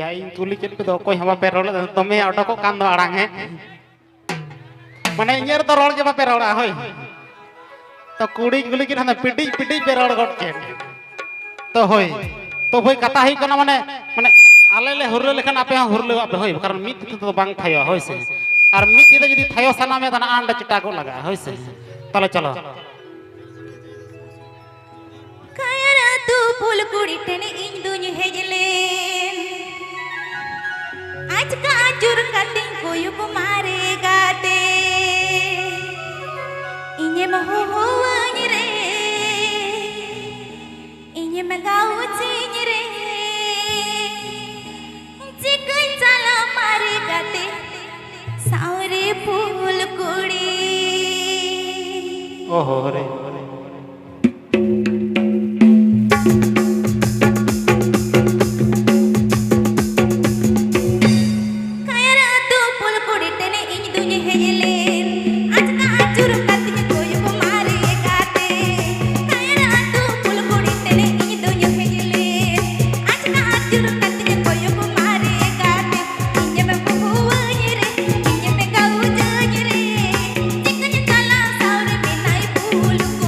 गया इन कुली चेट पे तो कोई हम पे रोल तो मैं ऑटो को कान दो आड़ांग है माने इयर तो रोल के पे रोड़ा होय तो कुड़ी गुली के ना पिटी पिटी पे रोड गट के तो होय तो होय कथा ही कना माने माने आले ले हुरले लेखन आपे हुरले आपे होय कारण मित तो बांग थायो होय से और मित तो यदि थायो सना में तना आंडा चिटा को लगा होय से तले चलो कायरा तू फूल कुड़ी टेने इन दुन हेजले आज का जुर कटिंग को युग मारे गाते इन्हे महो होवनी रे इन्हे मगाऊ चिन रे चिकन चला मारे गाते सावरे फूल कुड़ी ओहो रे Look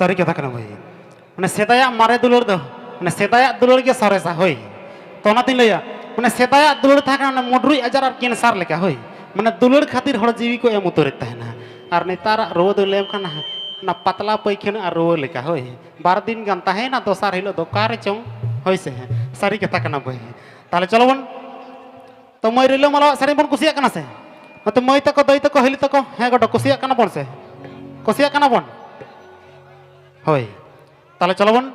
सारी कथा कना भाई मैंने सेदाया मारे दुलड़ दो मैंने सेदाया दुलड़ के सरेसा होई तो ना तीन लिया मैंने सेदाया दुलड़ था ना मुड्रुई अजार और कैंसर लेका होई मैंने दुलड़ खातिर हर जीवी को एम उतरत है और नेतार रो दो लेम खाना ना पतला पैखन और रो लेका होई 12 दिन गानता है ना दोसार हिलो दो कार चों होई से सारी कथा कना भाई ताले चलो बन तो मैं रिलो माला सारी बन कुसिया कना से तो मैं तक दई तक हिली तक है गोटो कुसिया कना बन से कुसिया कना बन होई ताले चलो बन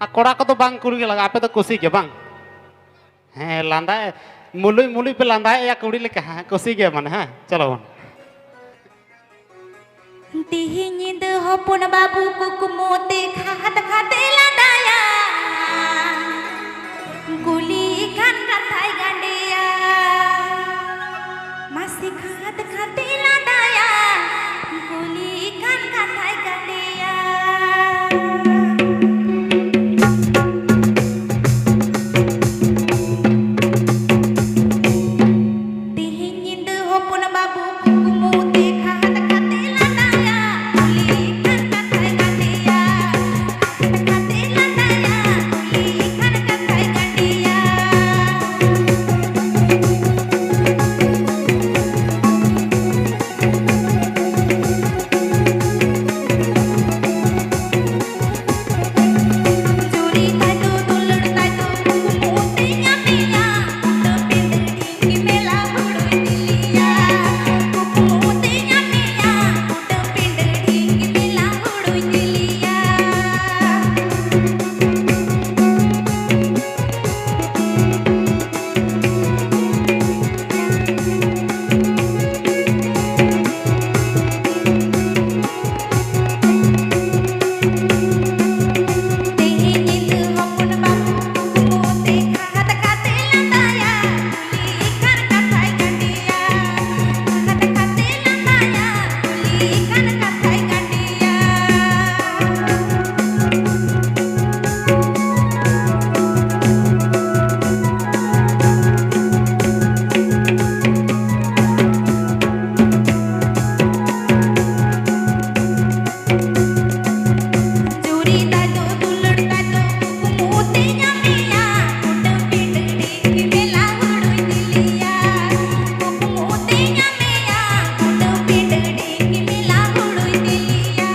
आ कोड़ा को तो बांग कुड़ी के लगा आपे तो कुसी के बांग हैं लांदा मुलुई मुलुई पे लांदा या कुड़ी लेके हाँ कुसी के मन हाँ चलो बन तिहिनिंद हपुन बाबू कुकुमोते खात खाते लादाया गुली खान कथाई गांडिया मासी खात खाते लादाया गुली खान कथाई गांडिया तिहिनिंद हपुन बाबू कुकुमोते खात खाते लादाया गुली खान कथाई गांडिया खाते लादाया गुली खान कथाई गांडिया चोरी तातो दुलड़ तातो कुकुमोते न्यामिया तो पिंड ढींगी मेला हुड़ुई दिलिया कुकुमोते न्यामिया तो पिंड ढींगी मेला हुड़ुई दिलिया तिहिनिंद हपुन बाबू कुकुमोते खात खाते लादाया गुली खान कथाई गांडिया खात खाते लादाया गुली खान कथाई गांडिया चोरी तातो दुलड़ तातो कुकुमोते न्यामिया तो पिंड ढींगी मेला हुड़ुई दिलिया कुकुमोते न्यामिया तो पिंड ढींगी मेला हुड़ुई दिलिया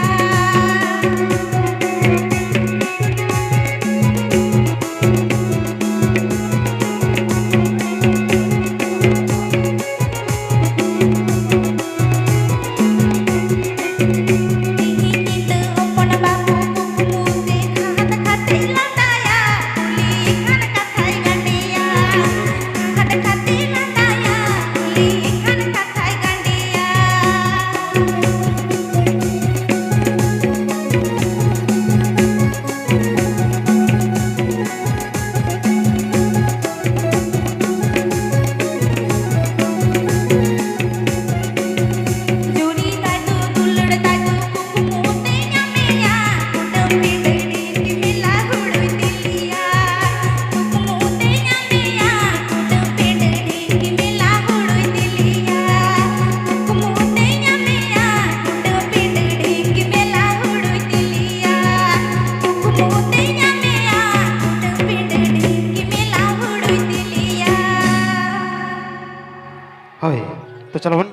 तिहिनिंद हपुन बाबू कुकुमोते खात खाते लादाया गुली खान कथाई गांडिया खात खाते लादाया गुली खान कथाई गांडिया चोरी तातो दुलड़ तातो कुकुमोते न्यामिया तो पिंड ढींगी मेला हुड़ुई दिलिया कुकुमोते न्यामिया तो पिंड ढींगी मेला हुड़ुई दिलिया कुकुमोते न्यामिया तो पिंड ढींगी मेला हुड़ुई दिलिया कुकुमोते न्यामिया तो पिंड ढींगी मेला हुड़ुई दिलिया होई तो चलो बन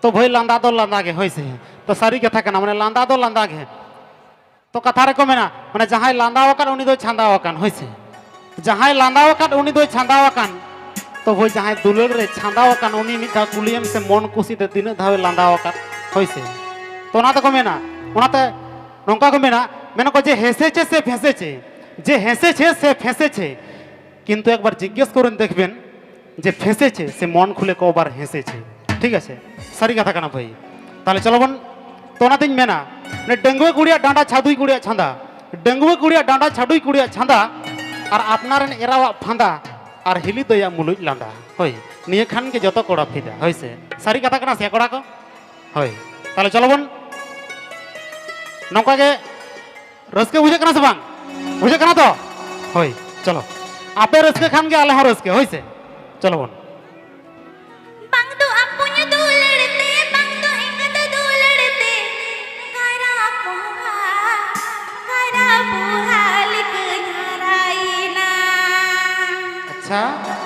तो भाई लांदा के होई से तो सारी कथा कना माने लांदा के तो कथा रे को मेना माने जहां लांदा वकान उनी दो छांदा वकान होई से जहां लांदा वकान उनी दो छांदा वकान तो भाई जहां दुलड़ रे छांदा वकान उनी मिठा कुलियम से मन खुशी ते दिन धावे लांदा वकान होई से तो ना तो को मेना ओनाते नोंका को मेना मेना को जे हेसे छे से फेसे छे जे हेसे छे से फेसे छे किंतु एक बार जिज्ञेस करें देखबेन जे फेसे छे से मन खुले को बार हेसे छे ठीक है सारी कथा कना भाई ताले चलो बन तो ना तीन मेना ने डेंगुए कुड़िया डांडा छादुई कुड़िया छांदा डेंगुए कुड़िया डांडा छादुई कुड़िया छांदा और आपनारेन एरावा फांदा और हिली दया मुलुई लांदा होय निये खान के जतो कोड़ा फिदा होय से सारी कथा कना से कोड़ा को होय ताले चलो बन नौका के रसके बुझे कना से बांग बुझे कना तो होय चलो आपे रसके खान के आले हो रसके होय से चलो बन बंग तो अपुन्य दूलड़ते बंग तो इंग तो दूलड़ते गायरा अच्छा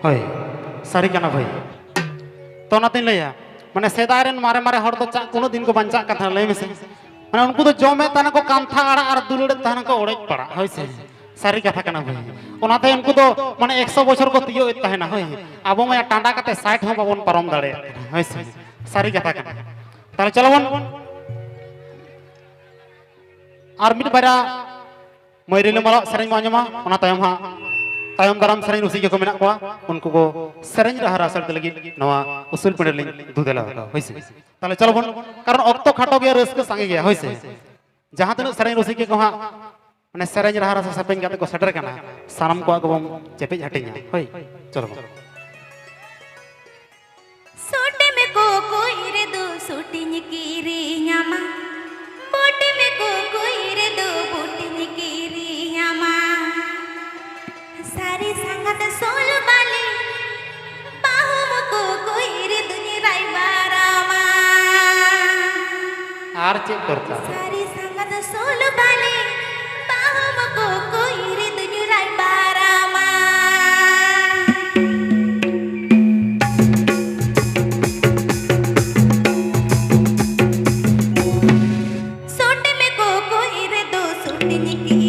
হয় সারি কানা ভাই তো নাতিন লইয়া মানে সেদাই রেন মারে মারে হড় তো কোনো দিন को বাঁচা কথা লই মেসে মানে उनको तो जमे ताना को कांथा आड़ा और दुलड़े ताना को ओड़े पड़ा होइसे सारी कथा कना भाई ओनाते उनको तो माने 100 बछर को तियो तहना होय आबो मैं टांडा कते 60 हो बाबन परम दाड़े होइसे सारी कथा कना ताले चलो बन और मिट बारा मयरिले मला सरें मांजमा ओना तायम हा तायम दाराम सरें रुसिके को मेना कोआ उनको को सरें रहा असर लगी नवा उसूल पड़े लिंग दुदेला होइसे ताले चलो बन कारण अक्तो खाटो गया रस्क संगे गया होइसे जहां तने सरें रुसिके को हा माने सरें रहा रस सपेन गाते को सटर कना सानम को बम चेपे हटिया होय चलो सोटे में को कोई रे दो सोटिन की रे यामा बोटे में को कोई रे दो बोटिन की रे यामा सारी संगत सोल बाली बाहु को कोई रे दुनी राई बारामा आर चेक करता सारी संगत सोल बाली बाहु को कोई रे दुनी राई बारामा सोटे में को कोई रे दो सोटिन की